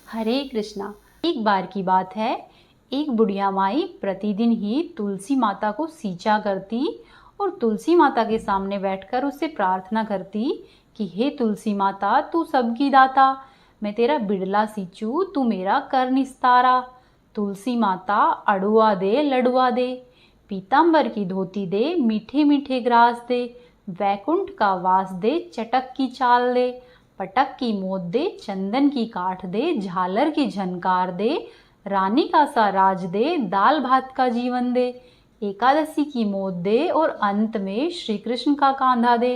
हरे कृष्णा। एक बार की बात है, एक बुढ़िया माई प्रतिदिन ही तुलसी माता को सींचा करती और तुलसी माता के सामने बैठकर उससे प्रार्थना करती कि हे तुलसी माता, तू सबकी दाता, मैं तेरा बिड़ला सींचू, तू मेरा कर निस्तारा। तुलसी माता अड़ुआ दे लड़ुआ दे, पीतांबर की धोती दे, मीठे मीठे ग्रास दे, वैकुंठ का वास दे, चटक की चाल दे, पटक की मोत दे, चंदन की काठ दे, झालर की झनकार दे, रानी का सा राज दे, दाल भात का जीवन दे, एकादशी की मोत दे और अंत में श्री कृष्ण का कांधा दे।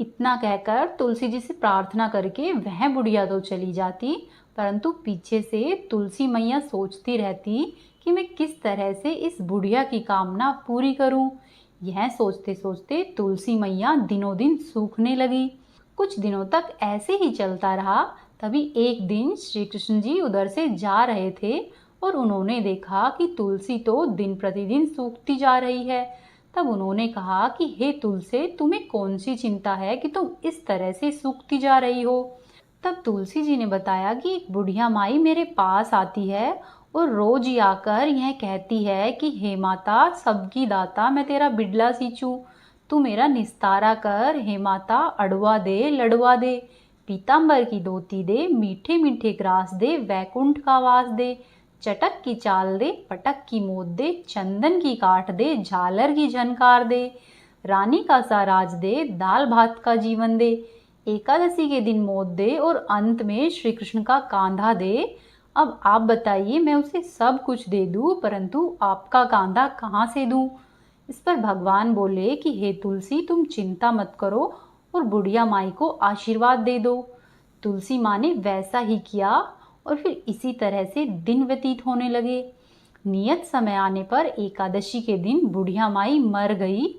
इतना कहकर तुलसी जी से प्रार्थना करके वह बुढ़िया तो चली जाती, परंतु पीछे से तुलसी मैया सोचती रहती कि मैं किस तरह से इस बुढ़िया की कामना पूरी करूं। यह सोचते सोचते तुलसी मैया दिनों दिन सूखने लगी। कुछ दिनों तक ऐसे ही चलता रहा। तभी एक दिन श्री कृष्ण जी उधर से जा रहे थे और उन्होंने देखा कि तुलसी तो दिन प्रतिदिन सूखती जा रही है। तब उन्होंने कहा कि हे तुलसी, तुम्हें कौन सी चिंता है कि तुम इस तरह से सूखती जा रही हो। तब तुलसी जी ने बताया कि एक बुढ़िया माई मेरे पास आती है और रोज ही आकर यह कहती है कि हे माता, सबकी दाता, मैं तेरा बिड़ला सींचू, तू मेरा निस्तारा कर। हे माता, अड़ुआ दे लड़ुआ दे, पीतांबर की धोती दे, मीठे मीठे ग्रास दे, वैकुंठ का वास दे, चटक की चाल दे, पटक की मोत दे, चंदन की काठ दे, झालर की झनकार दे, रानी का सा राज दे, दाल भात का जीवन दे, एकादशी के दिन मोत दे और अंत में श्री कृष्ण का कांधा दे। अब आप बताइए, मैं उसे सब कुछ दे दूं, परंतु आपका कांधा कहाँ से दूं। इस पर भगवान बोले कि हे तुलसी, तुम चिंता मत करो और बुढ़िया माई को आशीर्वाद दे दो। तुलसी माँ ने वैसा ही किया और फिर इसी तरह से दिन व्यतीत होने लगे। नियत समय आने पर एकादशी के दिन बुढ़िया माई मर गई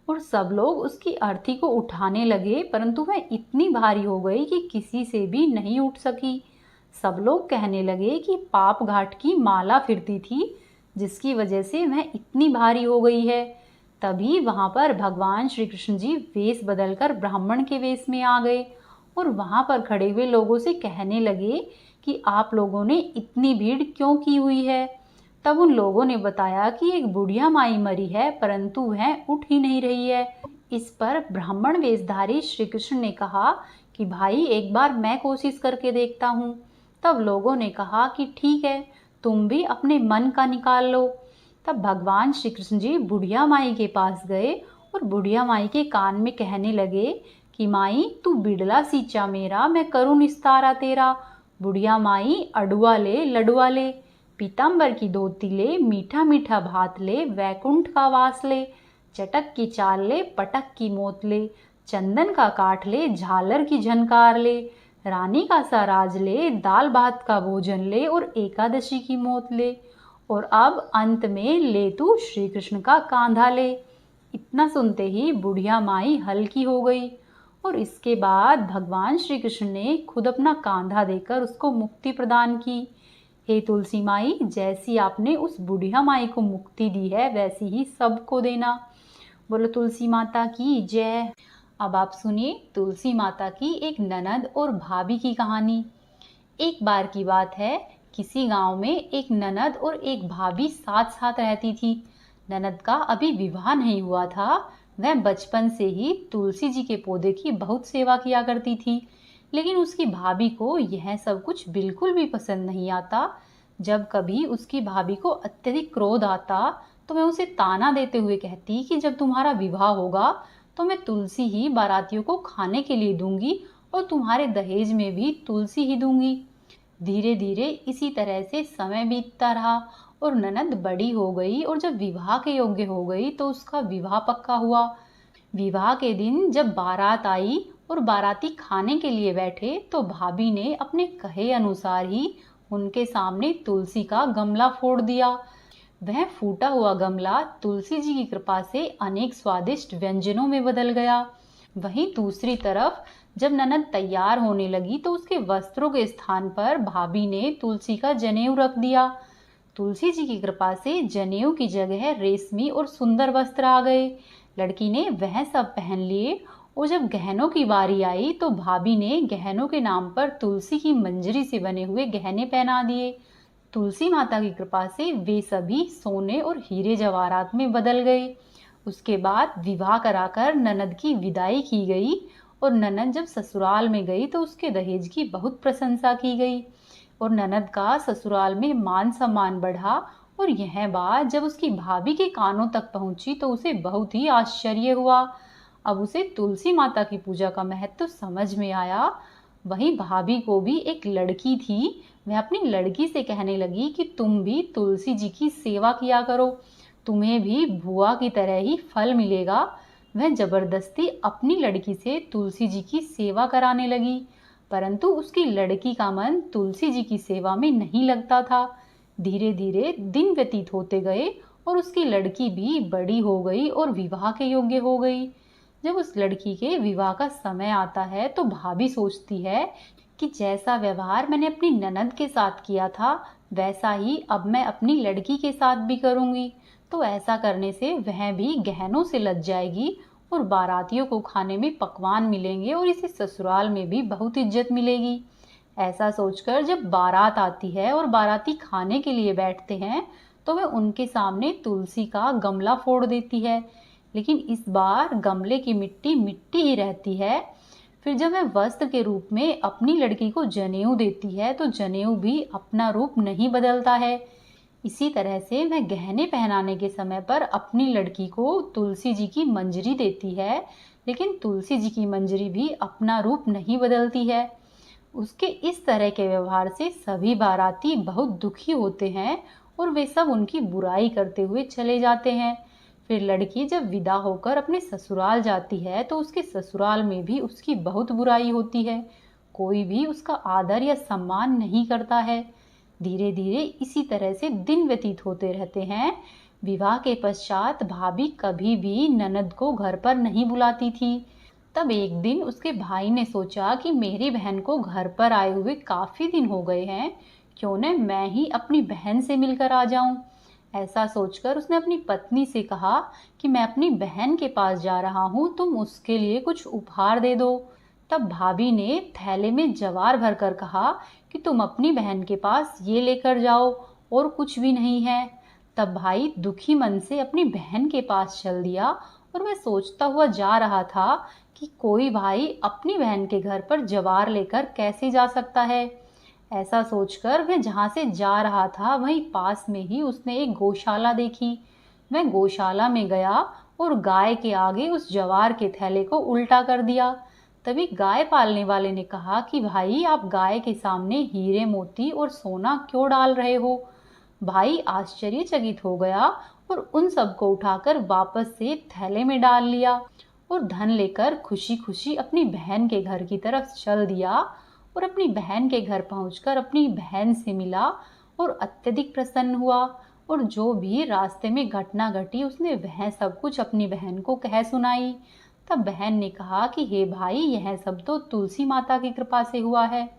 और सब लोग उसकी अर्थी को उठाने लगे, परंतु वह इतनी भारी हो गई कि किसी से भी नहीं उठ सकी। सब लोग कहने लगे कि पाप घाट की माला फिरती थी, जिसकी वजह से वह इतनी भारी हो गई है। तभी वहां पर भगवान श्री कृष्ण जी वेश बदलकर ब्राह्मण के वेश में आ गए और वहां पर खड़े हुए लोगों से कहने लगे कि आप लोगों ने इतनी भीड़ क्यों की हुई है। तब उन लोगों ने बताया कि एक बुढ़िया माई मरी है, परंतु वह उठ ही नहीं रही है। इस पर ब्राह्मण वेशधारी श्री कृष्ण ने कहा कि भाई, एक बार मैं कोशिश करके देखता हूँ। तब लोगों ने कहा कि ठीक है, तुम भी अपने मन का निकाल लो। तब भगवान श्री कृष्ण जी बुढ़िया माई के पास गए और बुढ़िया माई के कान में कहने लगे कि माई, तू बिड़ला सींचा मेरा, मैं करूँ निस्तारा तेरा। बुढ़िया माई, अड़ुआ ले लड़ुआ ले, पीतांबर की धोती ले, मीठा मीठा भात ले, वैकुंठ का वास ले, चटक की चाल ले, पटक की मोत ले, चंदन का काठ ले, झालर की झनकार ले, रानी का सा राज ले, दाल भात का भोजन ले और एकादशी की मोत ले, और अब अंत में ले तू श्री कृष्ण का कांधा ले। इतना सुनते ही बुढ़िया माई हल्की हो गई और इसके बाद भगवान श्री कृष्ण ने खुद अपना कांधा देकर उसको मुक्ति प्रदान की। हे तुलसी माई, जैसी आपने उस बुढ़िया माई को मुक्ति दी है, वैसी ही सबको देना। बोलो तुलसी माता की जय। अब आप सुनिए तुलसी माता की एक ननद और भाभी की कहानी। एक बार की बात है, किसी गांव में एक ननद और एक भाभी साथ साथ रहती थी। ननद का अभी विवाह नहीं हुआ था। वह बचपन से ही तुलसी जी के पौधे की बहुत सेवा किया करती थी, लेकिन उसकी भाभी को यह सब कुछ बिल्कुल भी पसंद नहीं आता। जब कभी उसकी भाभी को अत्यधिक क्रोध आता तो मैं उसे ताना देते हुए कहती कि जब तुम्हारा विवाह होगा तो मैं तुलसी ही बारातियों को खाने के लिए दूंगी और तुम्हारे दहेज में भी तुलसी ही दूंगी। धीरे धीरे इसी तरह से समय बीतता रहा और ननद बड़ी हो गई और जब विवाह के योग्य हो गई तो उसका विवाह पक्का हुआ। विवाह के दिन जब बारात आई और बाराती खाने के लिए बैठे तो भाभी ने अपने कहे अनुसार ही उनके सामने तुलसी का गमला फोड़ दिया। वह फूटा हुआ गमला तुलसी जी की कृपा से अनेक स्वादिष्ट व्यंजनों में बदल गया। वहीं दूसरी तरफ जब ननद तैयार होने लगी तो उसके वस्त्रों के स्थान पर भाभी ने तुलसी का जनेऊ रख दिया। तुलसी जी की कृपा से जनेऊ की जगह रेशमी और सुंदर वस्त्र आ गए। लड़की ने वह सब पहन लिए और जब गहनों की बारी आई तो भाभी ने गहनों के नाम पर तुलसी की मंजरी से बने हुए गहने पहना दिए। तुलसी माता की कृपा से वे सभी सोने और हीरे जवाहरात में बदल गए। उसके बाद विवाह कराकर ननद की विदाई की गई और ननद जब ससुराल में गई तो उसके दहेज की बहुत प्रशंसा की गई और ननद का ससुराल में मान सम्मान बढ़ा। और यह बात जब उसकी भाभी के कानों तक पहुंची तो उसे बहुत ही आश्चर्य हुआ। अब उसे तुलसी माता की पूजा का महत्व समझ में आया। वहीं भाभी को भी एक लड़की थी। वह अपनी लड़की से कहने लगी कि तुम भी तुलसी जी की सेवा किया करो, तुम्हें भी बुआ की तरह ही फल मिलेगा। वह जबरदस्ती अपनी लड़की से तुलसी जी की सेवा कराने लगी, परंतु उसकी लड़की का मन तुलसी जी की सेवा में नहीं लगता था। धीरे धीरे दिन व्यतीत होते गए और उसकी लड़की भी बड़ी हो गई और विवाह के योग्य हो गई। जब उस लड़की के विवाह का समय आता है तो भाभी सोचती है कि जैसा व्यवहार मैंने अपनी ननद के साथ किया था वैसा ही अब मैं अपनी लड़की के साथ भी करूंगी। तो ऐसा करने से वह भी गहनों से लज जाएगी और बारातियों को खाने में पकवान मिलेंगे और इसे ससुराल में भी बहुत इज्जत मिलेगी। ऐसा सोचकर जब बारात आती है और बाराती खाने के लिए बैठते हैं तो वह उनके सामने तुलसी का गमला फोड़ देती है, लेकिन इस बार गमले की मिट्टी मिट्टी ही रहती है। फिर जब वह वस्त्र के रूप में अपनी लड़की को जनेऊ देती है तो जनेऊ भी अपना रूप नहीं बदलता है। इसी तरह से वह गहने पहनाने के समय पर अपनी लड़की को तुलसी जी की मंजरी देती है, लेकिन तुलसी जी की मंजरी भी अपना रूप नहीं बदलती है। उसके इस तरह के व्यवहार से सभी बाराती बहुत दुखी होते हैं और वे सब उनकी बुराई करते हुए चले जाते हैं। फिर लड़की जब विदा होकर अपने ससुराल जाती है तो उसके ससुराल में भी उसकी बहुत बुराई होती है। कोई भी उसका आदर या सम्मान नहीं करता है। धीरे धीरे इसी तरह से दिन व्यतीत होते रहते हैं। विवाह के पश्चात भाभी कभी भी ननद को घर पर नहीं बुलाती थी। तब एक दिन उसके भाई ने सोचा कि मेरी बहन को घर पर आए हुए काफी दिन हो गए हैं, क्यों न मैं ही अपनी बहन से मिलकर आ जाऊं। ऐसा सोचकर उसने अपनी पत्नी से कहा कि मैं अपनी बहन के पास जा रहा हूं, तुम उसके लिए कुछ उपहार दे दो। तब भाभी ने थैले में जवार भरकर कहा कि तुम अपनी बहन के पास ये लेकर जाओ और कुछ भी नहीं है। तब भाई दुखी मन से अपनी बहन के पास चल दिया और वह सोचता हुआ जा रहा था कि कोई भाई अपनी बहन के घर पर जवार लेकर कैसे जा सकता है। ऐसा सोचकर वह जहाँ से जा रहा था वहीं पास में ही उसने एक गौशाला देखी। वह गौशाला में गया और गाय के आगे उस जवार के थैले को उल्टा कर दिया। तभी गाय पालने वाले ने कहा कि भाई आप गाय के सामने हीरे मोती और सोना क्यों डाल रहे हो। भाई आश्चर्यचकित हो गया और उन सबको उठाकर वापस से थैले में डाल लिया और धन लेकर खुशी खुशी अपनी बहन के घर की तरफ चल दिया और अपनी बहन के घर पहुंचकर अपनी बहन से मिला और अत्यधिक प्रसन्न हुआ। और जो भी रास्ते में घटना घटी उसने वह सब कुछ अपनी बहन को कह सुनाई। तब बहन ने कहा कि हे भाई, यह सब तो तुलसी माता की कृपा से हुआ है।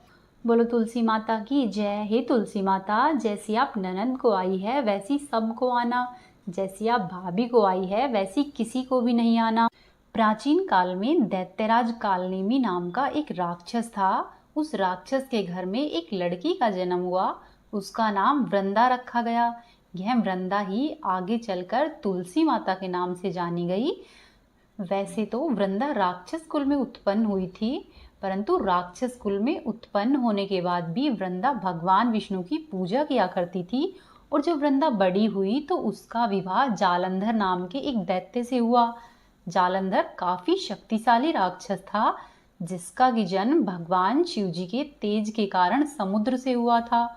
बोलो तुलसी माता की जय। हे तुलसी माता, जैसी आप ननद को आई है वैसी सबको आना, जैसी आप भाभी को आई है वैसी किसी को भी नहीं आना। प्राचीन काल में दैत्यराज कालनेमी नाम का एक राक्षस था। उस राक्षस के घर में एक लड़की का जन्म हुआ। उसका नाम वृंदा रखा गया। यह वृंदा ही आगे चलकर तुलसी माता के नाम से जानी गई। वैसे तो वृंदा राक्षस कुल में उत्पन्न हुई थी, परंतु राक्षस कुल में उत्पन्न होने के बाद भी वृंदा भगवान विष्णु की पूजा किया करती थी। और जब वृंदा बड़ी हुई तो उसका विवाह जालंधर नाम के एक दैत्य से हुआ। जालंधर काफी शक्तिशाली राक्षस था, जिसका की जन्म भगवान शिव जी के तेज के कारण समुद्र से हुआ था।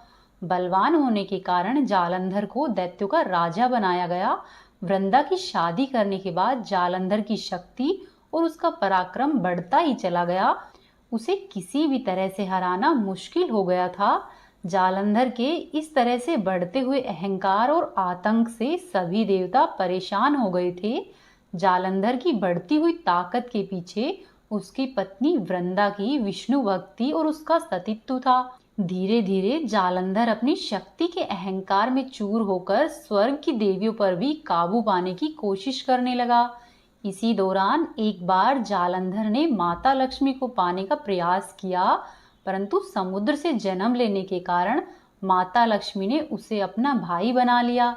बलवान होने के कारण जालंधर को दैत्यों का राजा बनाया गया। वृंदा की शादी करने के बाद जालंधर की शक्ति और उसका पराक्रम बढ़ता ही चला गया। उसे किसी भी तरह से हराना मुश्किल हो गया था। जालंधर के इस तरह से बढ़ते हुए अहंकार और आतंक से सभी देवता परेशान हो गए थे। जालंधर की बढ़ती हुई ताकत के पीछे उसकी पत्नी वृंदा की विष्णु भक्ति और उसका सतीत्व था। धीरे धीरे जालंधर अपनी शक्ति के अहंकार में चूर होकर स्वर्ग की देवियों पर भी काबू पाने की कोशिश करने लगा। इसी दौरान एक बार जालंधर ने माता लक्ष्मी को पाने का प्रयास किया, परंतु समुद्र से जन्म लेने के कारण माता लक्ष्मी ने उसे अपना भाई बना लिया।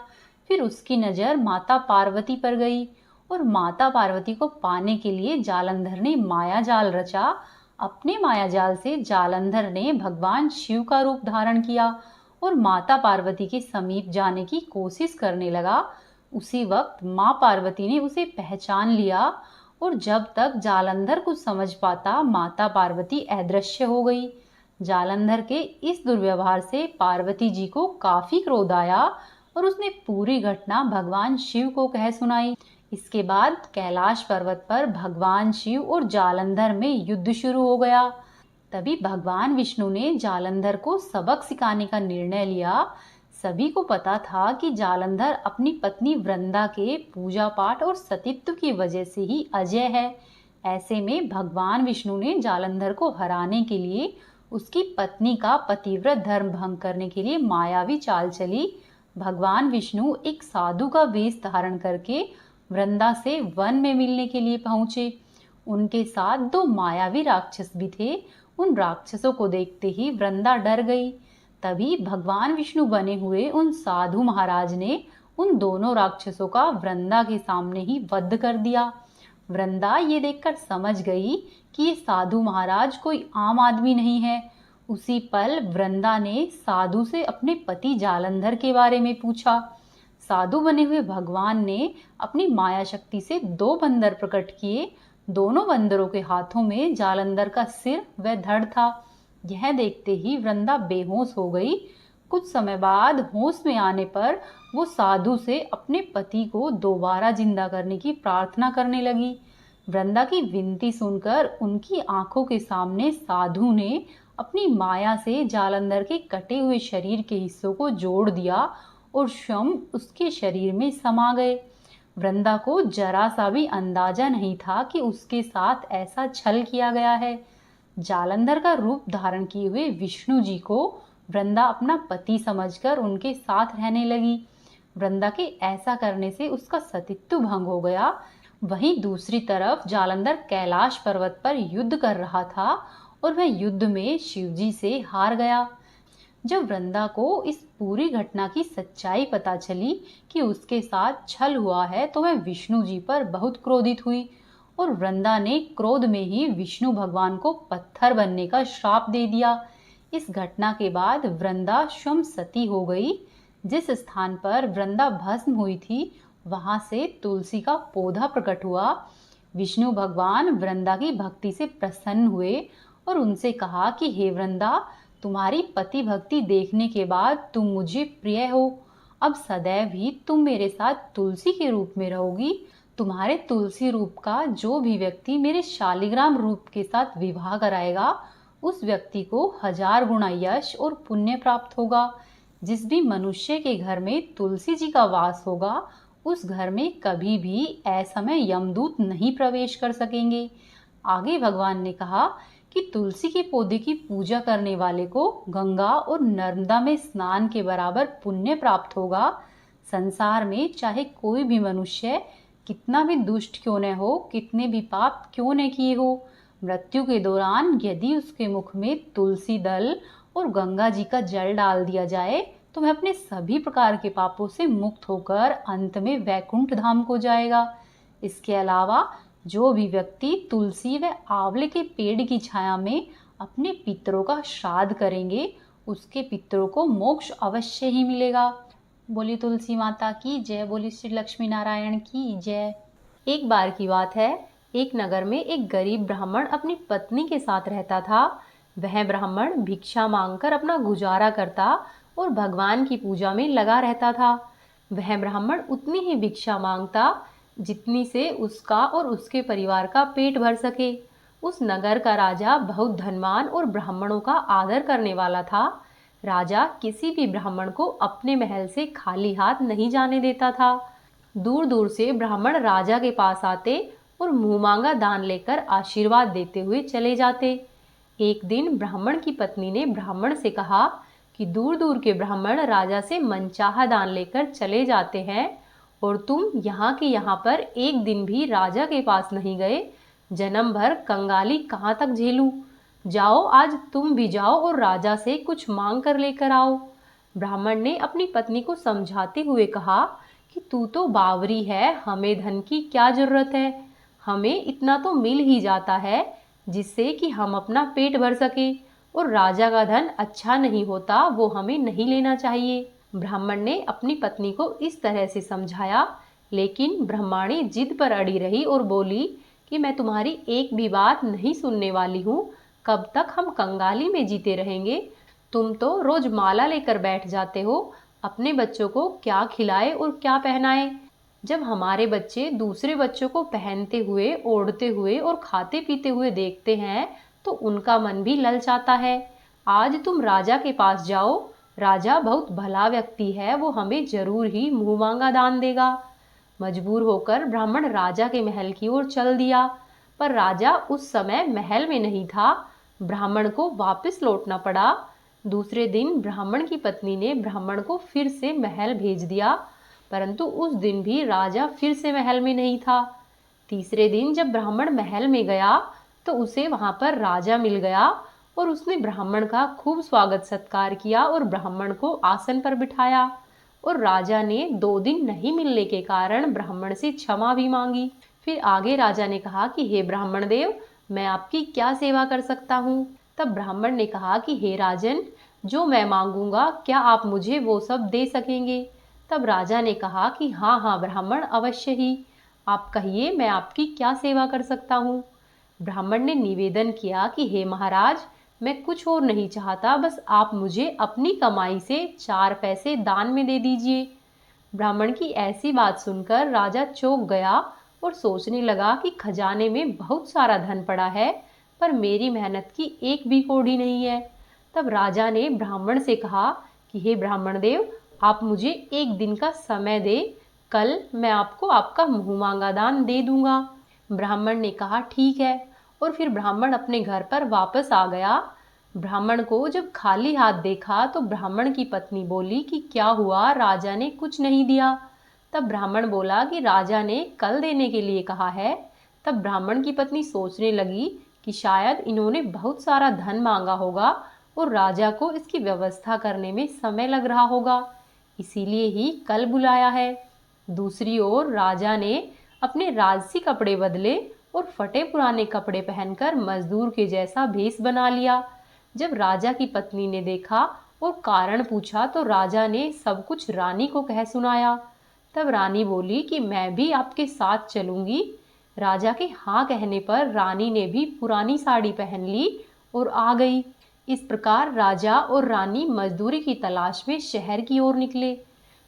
फिर उसकी नज़र माता पार्वती पर गई और माता पार्वती को पाने के लिए जालंधर ने माया जाल रचा। अपने माया जाल से जालंधर ने भगवान शिव का रूप धारण किया और माता पार्वती के समीप जाने की कोशिश करने लगा। उसी वक्त माँ पार्वती ने उसे पहचान लिया और जब तक जालंधर कुछ समझ पाता, माता पार्वती अदृश्य हो गई। जालंधर के इस दुर्व्यवहार से पार्वती जी को काफी क्रोध आया और उसने पूरी घटना भगवान शिव को कह सुनाई। इसके बाद कैलाश पर्वत पर भगवान शिव और जालंधर में युद्ध शुरू हो गया। तभी भगवान विष्णु ने जालंधर को सबक सिखाने का निर्णय लिया। सभी को पता था कि जालंधर अपनी पत्नी वृंदा के पूजा पाठ और सतीत्व की वजह से ही अजय है। ऐसे में भगवान विष्णु ने जालंधर को हराने के लिए उसकी पत्नी का पतिव्रत धर्म भंग करने के लिए मायावी चाल चली। भगवान विष्णु एक साधु का वेश धारण करके वृंदा से वन में मिलने के लिए पहुंचे। उनके साथ दो मायावी राक्षस भी थे। उन राक्षसों को देखते ही वृंदा डर गई। तभी भगवान विष्णु बने हुए उन साधु महाराज ने उन दोनों राक्षसों का वृंदा के सामने ही वध कर दिया। वृंदा ये देखकर समझ गई कि ये साधु महाराज कोई आम आदमी नहीं है। उसी पल वृंदा ने साधु से अपने पति जालंधर के बारे में पूछा। साधु बने हुए भगवान ने अपनी माया शक्ति से दो बंदर प्रकट किए। दोनों बंदरों के हाथों में जालंधर का सिर व धड़ था। यह देखते ही वृंदा बेहोश हो गई। कुछ समय बाद होश में आने पर वो साधु से अपने पति को दोबारा जिंदा करने की प्रार्थना करने लगी। वृंदा की विनती सुनकर उनकी आंखों के सामने साधु ने अपनी माया से जालंधर के कटे हुए शरीर के हिस्सों को जोड़ दिया और स्वयं उसके शरीर में समा गए। वृंदा को जरा सा भी अंदाजा नहीं था कि उसके साथ ऐसा छल किया गया है। जालंधर का रूप धारण किए हुए विष्णु जी को वृंदा अपना पति समझकर उनके साथ रहने लगी। वृंदा के ऐसा करने से उसका सतीत्व भंग हो गया। वहीं दूसरी तरफ जालंधर कैलाश पर्वत पर युद्ध कर रहा था और वह युद्ध में शिवजी से हार गया। जब वृंदा को इस पूरी घटना की सच्चाई पता चली कि उसके साथ छल हुआ है, तो वह विष्णु जी पर बहुत क्रोधित हुई और वृंदा ने क्रोध में ही विष्णु भगवान को पत्थर बनने का श्राप दे दिया। इस घटना के बाद वृंदा स्वयं सती हो गई। जिस स्थान पर वृंदा भस्म हुई थी, वहां से तुलसी का पौधा प्रकट हुआ। विष्णु भगवान वृंदा की भक्ति से प्रसन्न हुए और उनसे कहा कि हे वृंदा, तुम्हारी पति भक्ति देखने के बाद तुम मुझे प्रिय हो। अब सदैव ही तुम मेरे साथ तुलसी के रूप में रहोगी। तुम्हारे तुलसी रूप का जो भी व्यक्ति मेरे शालिग्राम रूप के साथ विवाह कराएगा, उस व्यक्ति को 1000 गुना यश और पुण्य प्राप्त होगा। जिस भी मनुष्य के घर में तुलसी जी का वास होगा, उस घर में कभी भी असमय यमदूत नहीं प्रवेश कर सकेंगे। आगे भगवान ने कहा कि तुलसी के पौधे की पूजा करने वाले को गंगा और नर्मदा में स्नान के बराबर पुण्य प्राप्त होगा। संसार में चाहे कोई भी मनुष्य कितना भी दुष्ट क्यों न हो, कितने भी पाप क्यों न किए हो, मृत्यु के दौरान यदि उसके मुख में तुलसी दल और गंगा जी का जल डाल दिया जाए, तो वह अपने सभी प्रकार के पापों से मुक्त होकर अंत में वैकुंठ धाम को जाएगा। इसके अलावा जो भी व्यक्ति तुलसी व आंवले के पेड़ की छाया में अपने पितरों का श्राद्ध करेंगे, उसके पितरों को मोक्ष अवश्य ही मिलेगा। बोली तुलसी माता की जय, बोली श्री लक्ष्मी नारायण की जय। एक बार की बात है, एक नगर में एक गरीब ब्राह्मण अपनी पत्नी के साथ रहता था। वह ब्राह्मण भिक्षा मांगकर अपना गुजारा करता और भगवान की पूजा में लगा रहता था। वह ब्राह्मण उतनी ही भिक्षा मांगता जितनी से उसका और उसके परिवार का पेट भर सके। उस नगर का राजा बहुत धनवान और ब्राह्मणों का आदर करने वाला था। राजा किसी भी ब्राह्मण को अपने महल से खाली हाथ नहीं जाने देता था। दूर दूर से ब्राह्मण राजा के पास आते और मुंह मांगा दान लेकर आशीर्वाद देते हुए चले जाते। एक दिन ब्राह्मण की पत्नी ने ब्राह्मण से कहा कि दूर दूर के ब्राह्मण राजा से मनचाहा दान लेकर चले जाते हैं और तुम यहाँ के यहाँ पर एक दिन भी राजा के पास नहीं गए। जन्म भर कंगाली कहाँ तक झेलूं? जाओ, आज तुम भी जाओ और राजा से कुछ मांग कर लेकर आओ। ब्राह्मण ने अपनी पत्नी को समझाते हुए कहा कि तू तो बावरी है, हमें धन की क्या जरूरत है। हमें इतना तो मिल ही जाता है जिससे कि हम अपना पेट भर सके, और राजा का धन अच्छा नहीं होता, वो हमें नहीं लेना चाहिए। ब्राह्मण ने अपनी पत्नी को इस तरह से समझाया, लेकिन ब्रह्माणी जिद पर अड़ी रही और बोली कि मैं तुम्हारी एक भी बात नहीं सुनने वाली हूँ। कब तक हम कंगाली में जीते रहेंगे? तुम तो रोज माला लेकर बैठ जाते हो, अपने बच्चों को क्या खिलाए और क्या पहनाए। जब हमारे बच्चे दूसरे बच्चों को पहनते हुए, ओढ़ते हुए और खाते पीते हुए देखते हैं तो उनका मन भी ललचाता है। आज तुम राजा के पास जाओ, राजा बहुत भला व्यक्ति है, वो हमें जरूर ही मुंह मांगा दान देगा। मजबूर होकर ब्राह्मण राजा के महल की ओर चल दिया, पर राजा उस समय महल में नहीं था। ब्राह्मण को वापस लौटना पड़ा। दूसरे दिन ब्राह्मण की पत्नी ने ब्राह्मण को फिर से महल भेज दिया, परंतु उस दिन भी राजा फिर से महल में नहीं था। तीसरे दिन जब ब्राह्मण महल में गया तो उसे वहां पर राजा मिल गया, और उसने ब्राह्मण का खूब स्वागत सत्कार किया और ब्राह्मण को आसन पर बिठाया। और राजा ने 2 दिन नहीं मिलने के कारण ब्राह्मण से क्षमा भी मांगी। फिर आगे राजा ने कहा कि हे ब्राह्मण देव, मैं आपकी क्या सेवा कर सकता हूँ? तब ब्राह्मण ने कहा कि हे राजन, जो मैं मांगूंगा क्या आप मुझे वो सब दे सकेंगे? तब राजा ने कहा कि हाँ हाँ ब्राह्मण, अवश्य ही, आप कहिए मैं आपकी क्या सेवा कर सकता हूँ। ब्राह्मण ने निवेदन किया कि हे महाराज, मैं कुछ और नहीं चाहता, बस आप मुझे अपनी कमाई से 4 पैसे दान में दे दीजिए। ब्राह्मण की ऐसी बात सुनकर राजा चौंक गया और सोचने लगा कि खजाने में बहुत सारा धन पड़ा है, पर मेरी मेहनत की एक भी कौड़ी नहीं है। तब राजा ने ब्राह्मण से कहा कि हे ब्राह्मण देव, आप मुझे एक दिन का समय दे, कल मैं आपको आपका मुंह मांगा दान दे दूंगा। ब्राह्मण ने कहा ठीक है, और फिर ब्राह्मण अपने घर पर वापस आ गया। ब्राह्मण को जब खाली हाथ देखा तो ब्राह्मण की पत्नी बोली कि क्या हुआ, राजा ने कुछ नहीं दिया। तब ब्राह्मण बोला कि राजा ने कल देने के लिए कहा है। तब ब्राह्मण की पत्नी सोचने लगी कि शायद इन्होंने बहुत सारा धन मांगा होगा और राजा को इसकी व्यवस्था करने में समय लग रहा होगा, इसीलिए ही कल बुलाया है। दूसरी ओर राजा ने अपने राजसी कपड़े बदले और फटे पुराने कपड़े पहनकर मजदूर के जैसा भेष बना लिया। जब राजा की पत्नी ने देखा और कारण पूछा तो राजा ने सब कुछ रानी को कह सुनाया। तब रानी बोली कि मैं भी आपके साथ चलूंगी। राजा के हाँ कहने पर रानी ने भी पुरानी साड़ी पहन ली और आ गई। इस प्रकार राजा और रानी मजदूरी की तलाश में शहर की ओर निकले।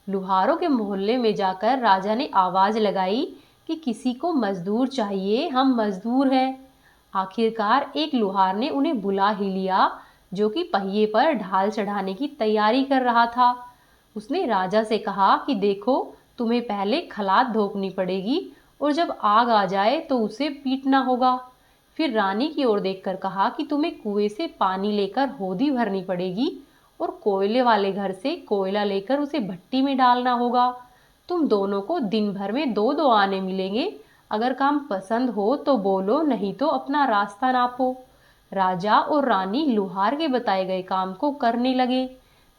लुहारों के मोहल्ले में जाकर राजा ने आवाज लगाई कि किसी को मजदूर चाहिए, हम मजदूर हैं। आखिरकार एक लुहार ने उन्हें बुला ही लिया, जो कि पहिए पर ढाल चढ़ाने की तैयारी कर रहा था। उसने राजा से कहा कि देखो, तुम्हें पहले खलात धोकनी पड़ेगी और जब आग आ जाए तो उसे पीटना होगा। फिर रानी की ओर देखकर कहा कि तुम्हें कुएं से पानी लेकर होदी भरनी पड़ेगी और कोयले वाले घर से कोयला लेकर उसे भट्टी में डालना होगा। तुम दोनों को दिन भर में 2-2 आने मिलेंगे। अगर काम पसंद हो तो बोलो, नहीं तो अपना रास्ता नापो। राजा और रानी लुहार के बताए गए काम को करने लगे।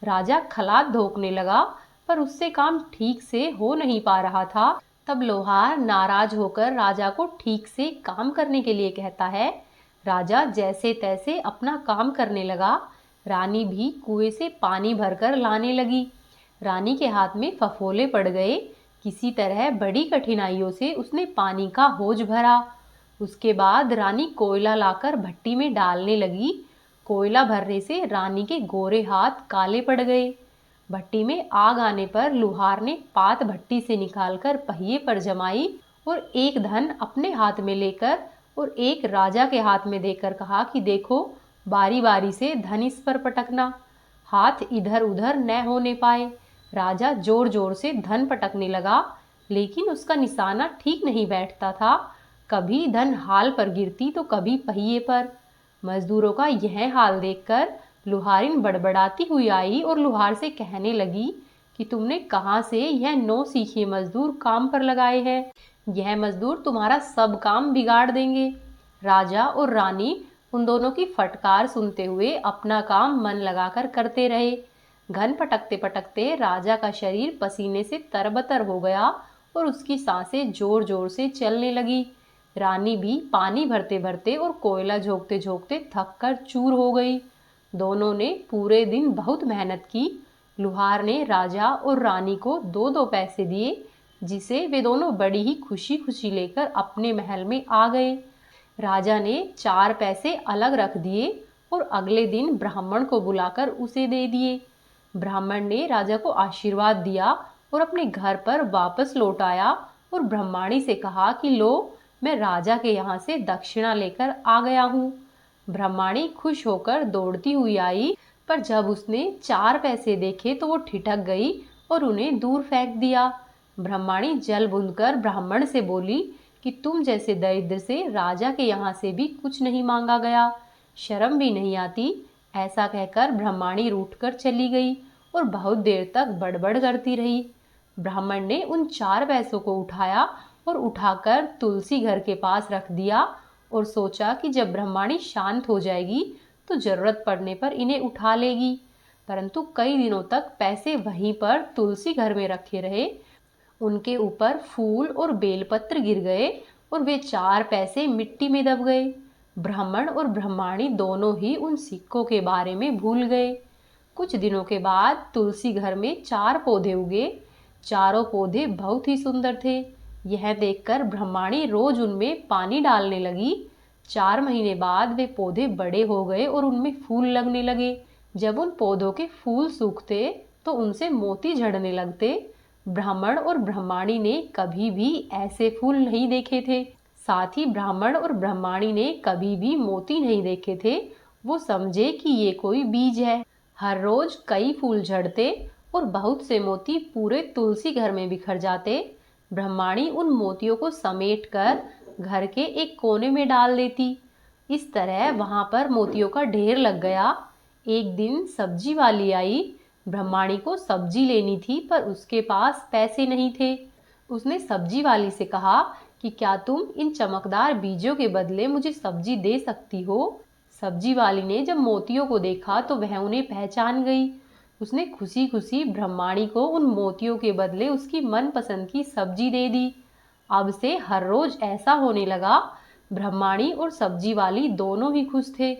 राजा खलात धोकने लगा, पर उससे काम ठीक से हो नहीं पा रहा था। तब लोहार नाराज होकर राजा को ठीक से काम करने के लिए कहता है। राजा जैसे तैसे अपना काम करने लगा। रानी भी कुएं से पानी भरकर लाने लगी। रानी के हाथ में फफोले पड़ गए। किसी तरह बड़ी कठिनाइयों से उसने पानी का हौज भरा। उसके बाद रानी कोयला लाकर भट्टी में डालने लगी। कोयला भरने से रानी के गोरे हाथ काले पड़ गए। भट्टी में आग आने पर लुहार ने पात भट्टी से निकालकर पहिए पर जमाई और एक धन अपने हाथ में लेकर और एक राजा के हाथ में देकर कहा कि देखो, बारी बारी से धन इस पर पटकना, हाथ इधर उधर न होने पाए। राजा जोर जोर से धन पटकने लगा, लेकिन उसका निशाना ठीक नहीं बैठता था। कभी धन हाल पर गिरती तो कभी पहिए पर। मजदूरों का यह हाल देखकर लुहारिन बड़बड़ाती हुई आई और लुहार से कहने लगी कि तुमने कहाँ से यह 9 सीखे मजदूर काम पर लगाए हैं। यह मजदूर तुम्हारा सब काम बिगाड़ देंगे। राजा और रानी उन दोनों की फटकार सुनते हुए अपना काम मन लगाकर करते रहे। घन पटकते पटकते राजा का शरीर पसीने से तरबतर हो गया और उसकी सांसें जोर जोर से चलने लगी। रानी भी पानी भरते भरते और कोयला झोंकते झोंकते थक कर चूर हो गई। दोनों ने पूरे दिन बहुत मेहनत की। लुहार ने राजा और रानी को 2-2 पैसे दिए, जिसे वे दोनों बड़ी ही खुशी खुशी लेकर अपने महल में आ गए। राजा ने 4 पैसे अलग रख दिए और अगले दिन ब्राह्मण को बुलाकर उसे दे दिए। ब्राह्मण ने राजा को आशीर्वाद दिया और अपने घर पर वापस लौट आया और ब्रह्माणी से कहा कि लो, मैं राजा के यहाँ से दक्षिणा लेकर आ गया हूँ। ब्रह्माणी खुश होकर दौड़ती हुई आई, पर जब उसने 4 पैसे देखे तो वो ठिठक गई और उन्हें दूर फेंक दिया। ब्रह्माणी जल बूंदकर ब्राह्मण से बोली कि तुम जैसे दरिद्र से राजा के यहाँ से भी कुछ नहीं मांगा गया, शर्म भी नहीं आती। ऐसा कहकर ब्रह्माणी रूठकर चली गई और बहुत देर तक बड़बड़ करती रही। ब्राह्मण ने उन 4 पैसों को उठाया और उठाकर तुलसी घर के पास रख दिया और सोचा कि जब ब्रह्माणी शांत हो जाएगी तो जरूरत पड़ने पर इन्हें उठा लेगी। परंतु कई दिनों तक पैसे वहीं पर तुलसी घर में रखे रहे। उनके ऊपर फूल और बेलपत्र गिर गए और वे 4 पैसे मिट्टी में दब गए। ब्राह्मण और ब्रह्माणी दोनों ही उन सिक्कों के बारे में भूल गए। कुछ दिनों के बाद तुलसी घर में 4 पौधे उगे। चारों पौधे बहुत ही सुंदर थे। यह देखकर ब्रह्माणी रोज उनमें पानी डालने लगी। 4 महीने बाद वे पौधे बड़े हो गए और उनमें फूल लगने लगे। जब उन पौधों के फूल सूखते तो उनसे मोती झड़ने लगते। ब्राह्मण और ब्रह्माणी ने कभी भी ऐसे फूल नहीं देखे थे। साथ ही ब्राह्मण और ब्रह्माणी ने कभी भी मोती नहीं देखे थे। वो समझे कि ये कोई बीज है। हर रोज कई फूल झड़ते और बहुत से मोती पूरे तुलसी घर में बिखर जाते। ब्रह्माणी उन मोतियों को समेट कर घर के एक कोने में डाल देती। इस तरह वहां पर मोतियों का ढेर लग गया। एक दिन सब्जी वाली आई। ब्रह्माणी को सब्जी लेनी थी, पर उसके पास पैसे नहीं थे। उसने सब्जी वाली से कहा कि क्या तुम इन चमकदार बीजों के बदले मुझे सब्जी दे सकती हो। सब्जी वाली ने जब मोतियों को देखा तो वह उन्हें पहचान गई। उसने खुशी खुशी ब्रह्माणी को उन मोतियों के बदले उसकी मनपसंद की सब्जी दे दी। अब से हर रोज ऐसा होने लगा। ब्रह्माणी और सब्जी वाली दोनों ही खुश थे।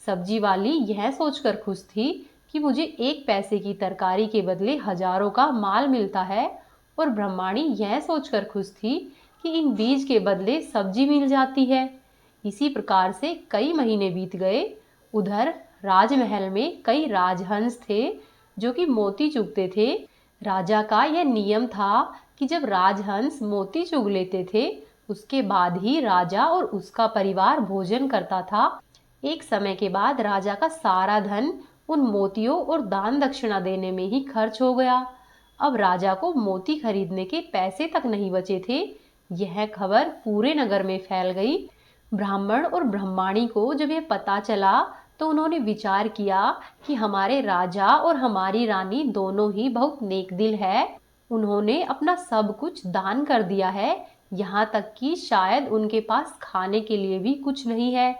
सब्जी वाली यह सोचकर खुश थी कि मुझे 1 पैसे की तरकारी के बदले हजारों का माल मिलता है, और ब्रह्माणी यह सोचकर खुश थी कि इन बीज के बदले सब्जी मिल जाती है। इसी प्रकार से कई महीने बीत गए। उधर राजमहल में कई राजहंस थे जो कि मोती चुगते थे। राजा का यह नियम था कि जब राजहंस मोती चुग लेते थे उसके बाद ही राजा और उसका परिवार भोजन करता था। एक समय के बाद राजा का सारा धन उन मोतियों और दान दक्षिणा देने में ही खर्च हो गया। अब राजा को मोती खरीदने के पैसे तक नहीं बचे थे। यह खबर पूरे नगर में फैल गई। ब्राह्मण और ब्रह्माणी को जब यह पता चला तो उन्होंने विचार किया कि हमारे राजा और हमारी रानी दोनों ही बहुत नेकदिल है। उन्होंने अपना सब कुछ दान कर दिया है, यहाँ तक कि शायद उनके पास खाने के लिए भी कुछ नहीं है।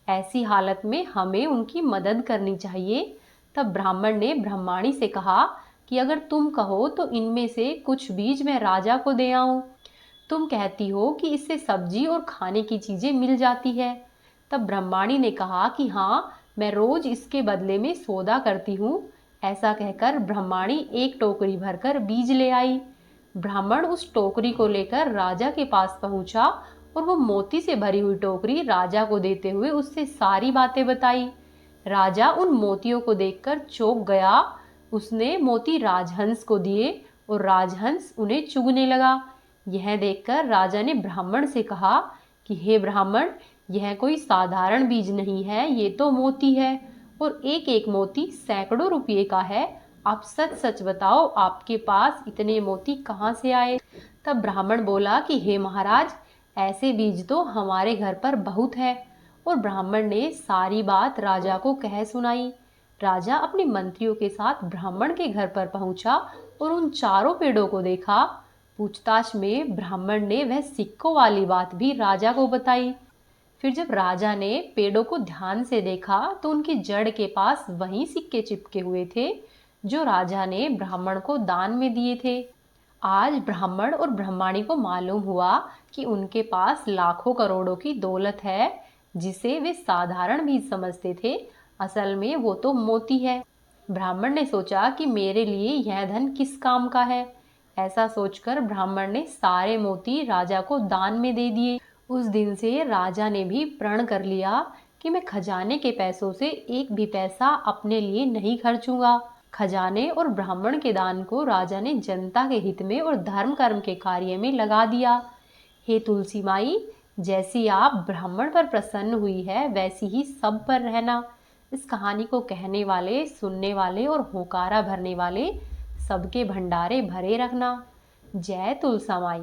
ऐसी हालत में हमें उनकी मदद करनी चाहिए। तब ब्राह्मण ने ब्रह्माणी से कहा कि अगर तुम कहो तो इनमें से कुछ बीज मैं राजा को दे आऊं। तुम कहती हो कि इससे सब्जी और खाने की चीजें मिल जाती है। तब ब्रह्माणी ने कहा कि हाँ, मैं रोज इसके बदले में सौदा करती हूँ। ऐसा कहकर ब्रह्माणी एक टोकरी भरकर बीज ले आई। ब्राह्मण उस टोकरी को लेकर राजा के पास पहुंचा और वो मोती से भरी हुई टोकरी राजा को देते हुए उससे सारी बातें बताई। राजा उन मोतियों को देखकर चौंक गया। उसने मोती राजहंस को दिए और राजहंस उन्हें चुगने लगा। यह देखकर राजा ने ब्राह्मण से कहा कि हे ब्राह्मण, यह कोई साधारण बीज नहीं है, ये तो मोती है और एक एक मोती सैकड़ों रुपये का है। आप सच सच बताओ, आपके पास इतने मोती कहाँ से आए। तब ब्राह्मण बोला कि हे महाराज, ऐसे बीज तो हमारे घर पर बहुत है। और ब्राह्मण ने सारी बात राजा को कह सुनाई। राजा अपने मंत्रियों के साथ ब्राह्मण के घर पर पहुंचा और उन चारों पेड़ों को देखा। पूछताछ में ब्राह्मण ने वह सिक्कों वाली बात भी राजा को बताई। फिर जब राजा ने पेड़ों को ध्यान से देखा तो उनकी जड़ के पास वही सिक्के चिपके हुए थे जो राजा ने ब्राह्मण को दान में दिए थे। आज ब्राह्मण और ब्रह्माणी को मालूम हुआ कि उनके पास लाखों करोड़ों की दौलत है, जिसे वे साधारण बीज समझते थे, असल में वो तो मोती है। ब्राह्मण ने सोचा कि मेरे लिए यह धन किस काम का है। ऐसा सोचकर ब्राह्मण ने सारे मोती राजा को दान में दे दिए। उस दिन से राजा ने भी प्रण कर लिया कि मैं खजाने के पैसों से एक भी पैसा अपने लिए नहीं खर्चूंगा। खजाने और ब्राह्मण के दान को राजा ने जनता के हित में और धर्म कर्म के कार्य में लगा दिया। हे तुलसी माई, जैसी आप ब्राह्मण पर प्रसन्न हुई है वैसी ही सब पर रहना। इस कहानी को कहने वाले, सुनने वाले और होकारा भरने वाले सबके भंडारे भरे रखना। जय तुलसा माई।